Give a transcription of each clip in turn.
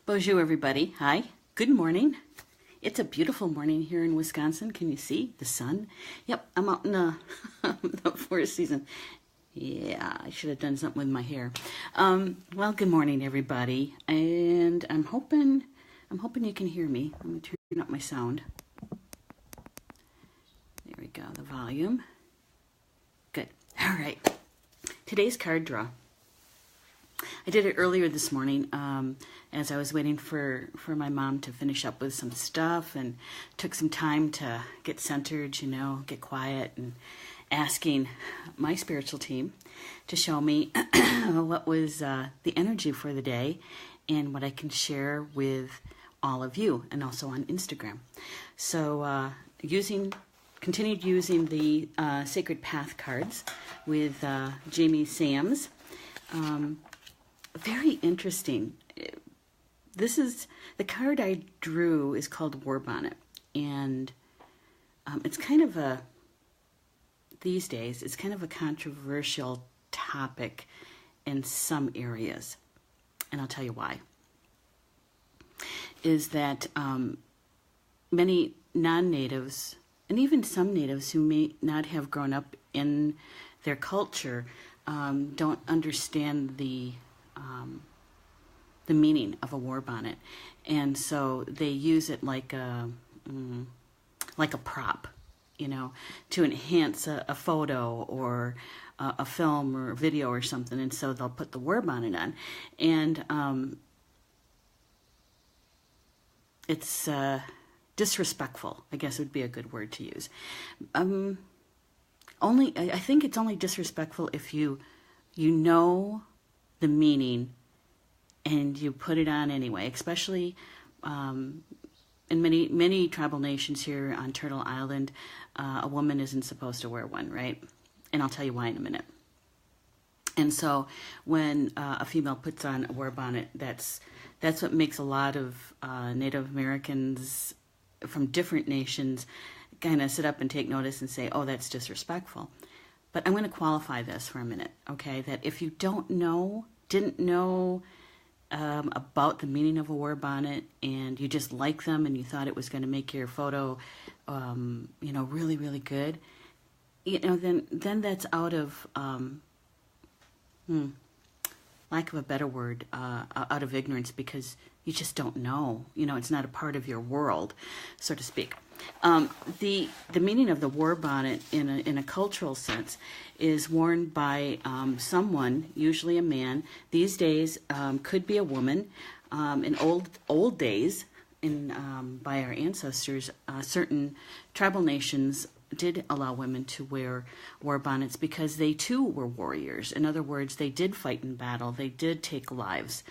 Bonjour, everybody. Hi. Good morning. It's a beautiful morning here in Wisconsin. Can you see the sun? Yep, I'm out in the forest season. Yeah, I should have done something with my hair. Well, good morning, everybody. And I'm hoping you can hear me. Let me turn up my sound. There we go, the volume. Good. All right. Today's card draw. I did it earlier this morning as I was waiting for my mom to finish up with some stuff, and took some time to get centered, get quiet, and asking my spiritual team to show me what was the energy for the day and what I can share with all of you, and also on Instagram. So continued using the Sacred Path cards with Jamie Sams. Very interesting. This is the card I drew is called Warbonnet, and it's kind of these days it's kind of a controversial topic in some areas, and I'll tell you why. Is that many non-natives, and even some natives who may not have grown up in their culture, don't understand the meaning of a war bonnet, and so they use it like a prop, to enhance a photo or a film or a video or something, and so they'll put the war bonnet on, and it's disrespectful, I guess would be a good word to use. I think it's only disrespectful if you know the meaning and you put it on anyway, especially in many tribal nations here on Turtle Island, a woman isn't supposed to wear one, right? And I'll tell you why in a minute. And so when a female puts on a war bonnet, that's what makes a lot of Native Americans from different nations kind of sit up and take notice and say, oh, that's disrespectful. But I'm going to qualify this for a minute, okay? That if you didn't know about the meaning of a war bonnet, and you just like them and you thought it was going to make your photo, really, really good, then that's out of, lack of a better word, out of ignorance, because you just don't know. It's not a part of your world, so to speak. The meaning of the war bonnet in a cultural sense is worn by someone, usually a man. These days could be a woman. In old days, by our ancestors, certain tribal nations did allow women to wear war bonnets because they too were warriors. In other words, they did fight in battle. They did take lives,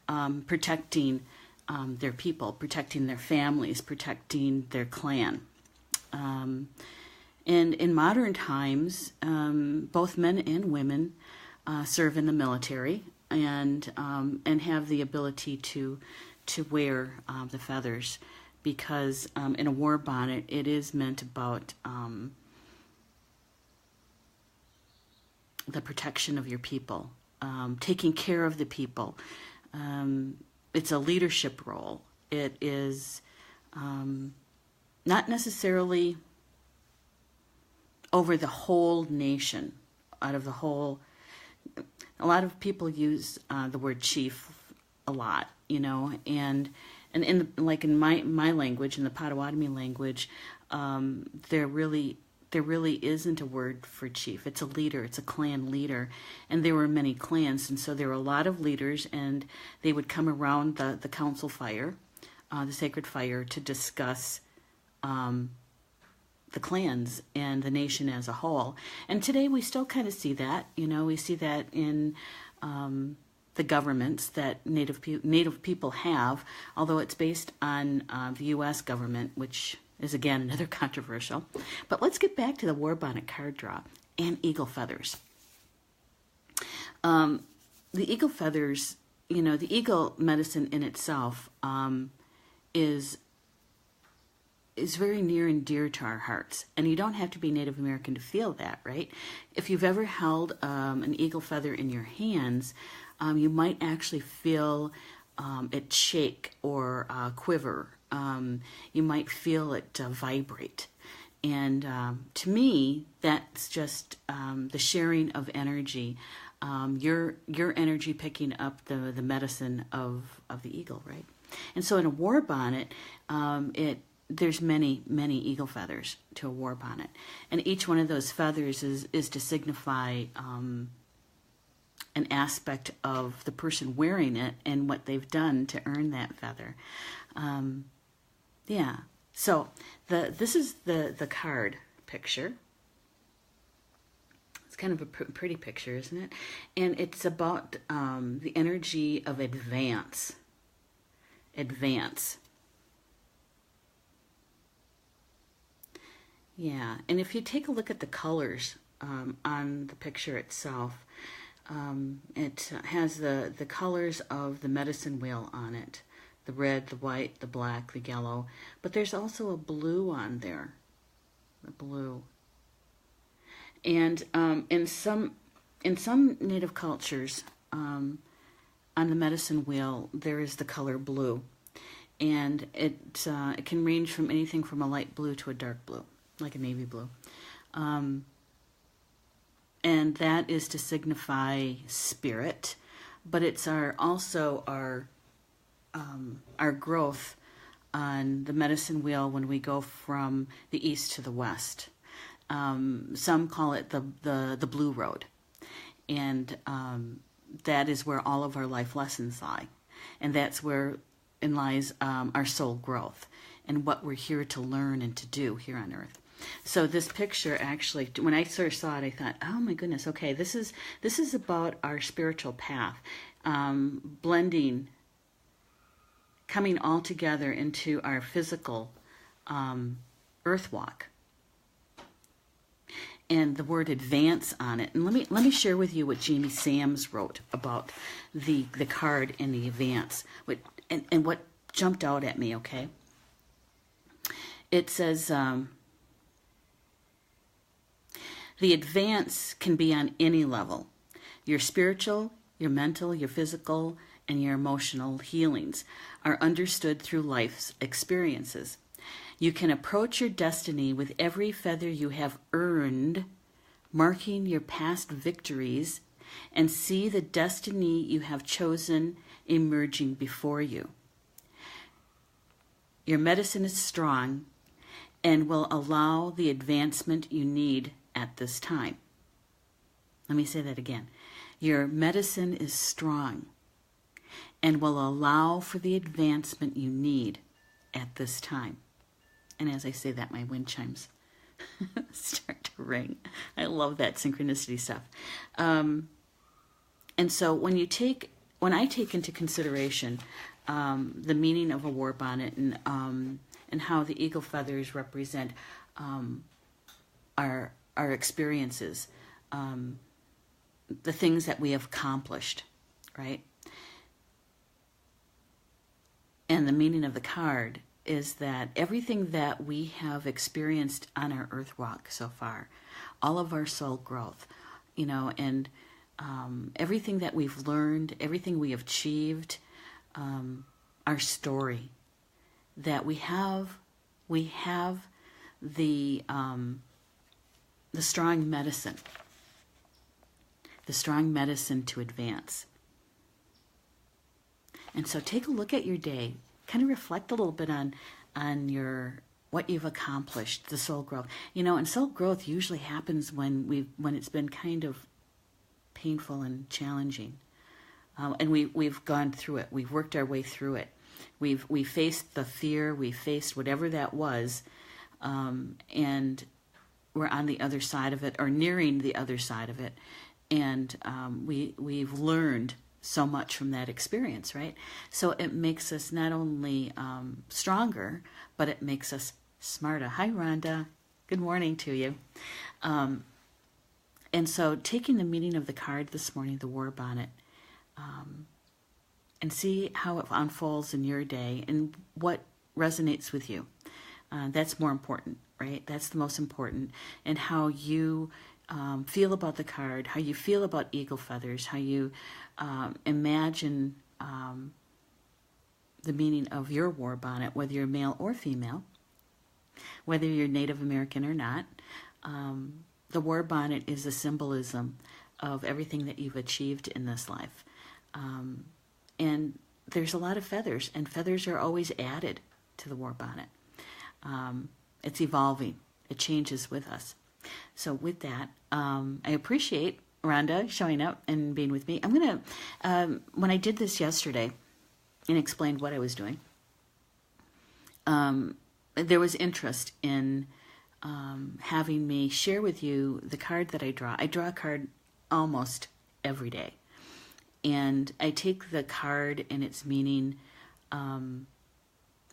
protecting their people, protecting their families, protecting their clan. And in modern times, both men and women serve in the military and have the ability to wear the feathers, because in a war bonnet it is meant about the protection of your people, taking care of the people. It's a leadership role. It is not necessarily over the whole nation, out of the whole. A lot of people use the word chief a lot, and in my language, in the Potawatomi language, there really isn't a word for chief. It's a leader. It's a clan leader. And there were many clans, and so there were a lot of leaders, and they would come around the council fire, the sacred fire, to discuss the clans and the nation as a whole. And today we still kind of see that. We see that in the governments that Native people have, although it's based on the U.S. government, which is again another controversial. But let's get back to the war bonnet card draw and eagle feathers. The eagle feathers, the eagle medicine in itself is very near and dear to our hearts. And you don't have to be Native American to feel that, right? If you've ever held an eagle feather in your hands, you might actually feel it shake or quiver. You might feel it vibrate. And to me, that's just the sharing of energy. Your energy picking up the medicine of the eagle, right? And so in a war bonnet, there's many eagle feathers to a war bonnet, and each one of those feathers is to signify an aspect of the person wearing it and what they've done to earn that feather. Yeah. So this is the card picture. It's kind of a pretty picture, isn't it? And it's about the energy of advance. Advance. Yeah, and if you take a look at the colors on the picture itself, it has the colors of the medicine wheel on it. The red, the white, the black, the yellow. But there's also a blue on there. The blue. And in some native cultures, on the medicine wheel, there is the color blue. And it can range from anything from a light blue to a dark blue, like a navy blue. And that is to signify spirit, but it's also our growth on the medicine wheel when we go from the east to the west. Some call it the blue road, and that is where all of our life lessons lie, and that's where lies our soul growth and what we're here to learn and to do here on earth. So this picture, actually, when I first saw it, I thought, oh my goodness, okay, this is about our spiritual path, blending, coming all together into our physical earth walk. And the word advance on it. And let me share with you what Jamie Sams wrote about the card and the advance. And what jumped out at me, okay? It says, the advance can be on any level. Your spiritual, your mental, your physical, and your emotional healings are understood through life's experiences. You can approach your destiny with every feather you have earned, marking your past victories, and see the destiny you have chosen emerging before you. Your medicine is strong and will allow the advancement you need at this time. Let me say that again. Your medicine is strong and will allow for the advancement you need at this time. And as I say that, my wind chimes start to ring. I love that synchronicity stuff. And so when I take into consideration the meaning of a war bonnet and how the eagle feathers represent our experiences, the things that we have accomplished, right? And the meaning of the card is that everything that we have experienced on our earth walk so far, all of our soul growth, and everything that we've learned, everything we have achieved, our story, that we have the strong medicine to advance. And so take a look at your day, kind of reflect a little bit on what you've accomplished, the soul growth. And soul growth usually happens when it's been kind of painful and challenging. And we've gone through it. We've worked our way through it. We faced the fear. We faced whatever that was, and we're on the other side of it, or nearing the other side of it. And we've learned so much from that experience, right? So it makes us not only stronger, but it makes us smarter. Hi, Rhonda. Good morning to you. And so taking the meaning of the card this morning, the war bonnet, and see how it unfolds in your day and what resonates with you. That's more important, right? That's the most important. And how you feel about the card, how you feel about eagle feathers, how you imagine the meaning of your war bonnet, whether you're male or female, whether you're Native American or not. The war bonnet is a symbolism of everything that you've achieved in this life. And there's a lot of feathers, and feathers are always added to the war bonnet. It's evolving. It changes with us. So with that, I appreciate Rhonda showing up and being with me. I'm going to, when I did this yesterday and explained what I was doing, there was interest in having me share with you the card that I draw. I draw a card almost every day. And I take the card and its meaning, and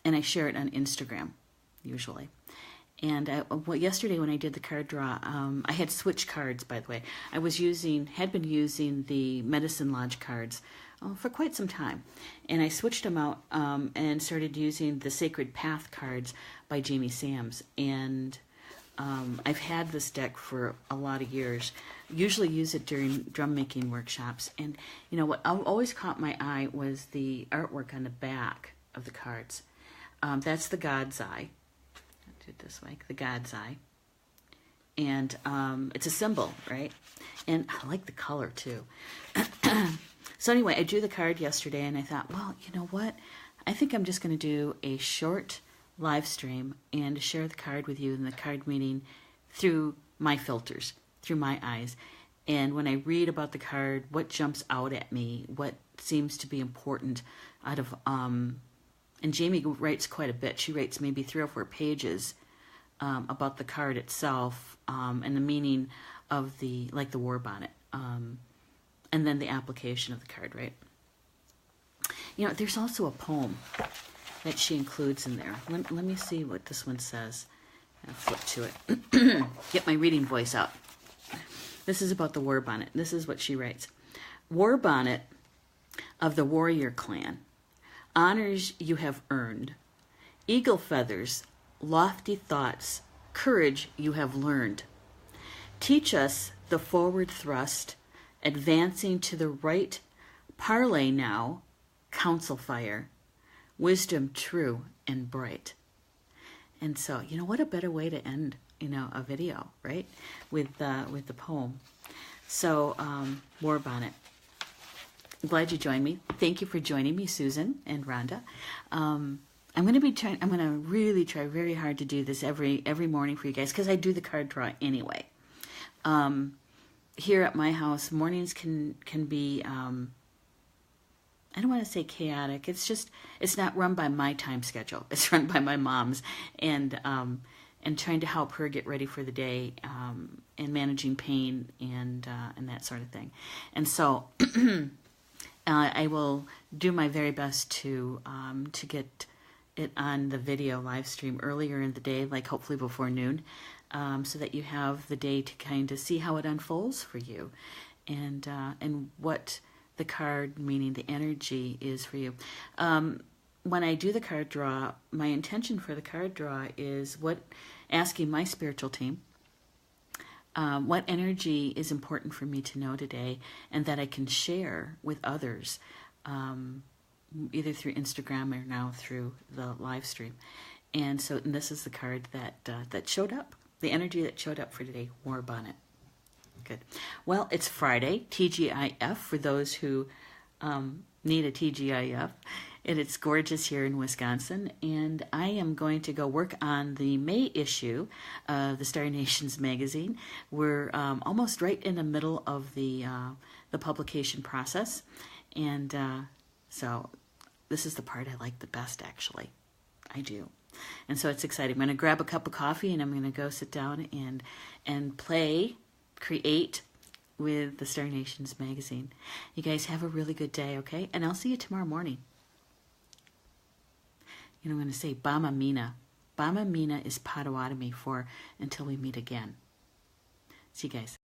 I share it on Instagram, usually. And yesterday when I did the card draw, I had switched cards, by the way. I had been using the Medicine Lodge cards for quite some time. And I switched them out and started using the Sacred Path cards by Jamie Sams. And I've had this deck for a lot of years. Usually use it during drum making workshops. And you know what always caught my eye was the artwork on the back of the cards. That's the God's Eye. I'll do it this way, the God's Eye. And it's a symbol, right? And I like the color too. So anyway, I drew the card yesterday and I thought, well, you know what? I think I'm just going to do a short live stream and share the card with you and the card meaning through my filters, through my eyes. And when I read about the card, what jumps out at me, what seems to be important out of, and Jamie writes quite a bit. She writes maybe 3 or 4 pages about the card itself and the meaning of the war bonnet, and then the application of the card, right? You know, there's also a poem that she includes in there. Let me see what this one says. I'll flip to it. Get my reading voice out. This is about the war bonnet. This is what she writes. War bonnet of the warrior clan, honors you have earned, eagle feathers, lofty thoughts, courage you have learned. Teach us the forward thrust, advancing to the right, parley now, counsel fire, wisdom true and bright. And so, you know, what a better way to end, you know, a video, right? With the poem. So, war bonnet. I'm glad you joined me. Thank you for joining me, Susan and Rhonda. I'm going to really try very hard to do this every morning for you guys, because I do the card draw anyway. Here at my house, mornings can be, I don't want to say chaotic. It's not run by my time schedule. It's run by my mom's, and trying to help her get ready for the day, and managing pain and that sort of thing. And so I will do my very best to get it on the video live stream earlier in the day, like hopefully before noon, so that you have the day to kind of see how it unfolds for you, and what the card, meaning the energy, is for you. When I do the card draw, my intention for the card draw is asking my spiritual team what energy is important for me to know today, and that I can share with others, either through Instagram or now through the live stream. And this is the card that showed up, the energy that showed up for today, War Bonnet. Good. Well, it's Friday, TGIF, for those who need a TGIF. And it's gorgeous here in Wisconsin. And I am going to go work on the May issue of the Star Nations magazine. We're almost right in the middle of the publication process. And so this is the part I like the best, actually. I do. And so it's exciting. I'm going to grab a cup of coffee and I'm going to go sit down and create with the Star Nations magazine. You guys have a really good day, okay? And I'll see you tomorrow morning. You know, I'm going to say Bama Mina. Bama Mina is Potawatomi for until we meet again. See you guys.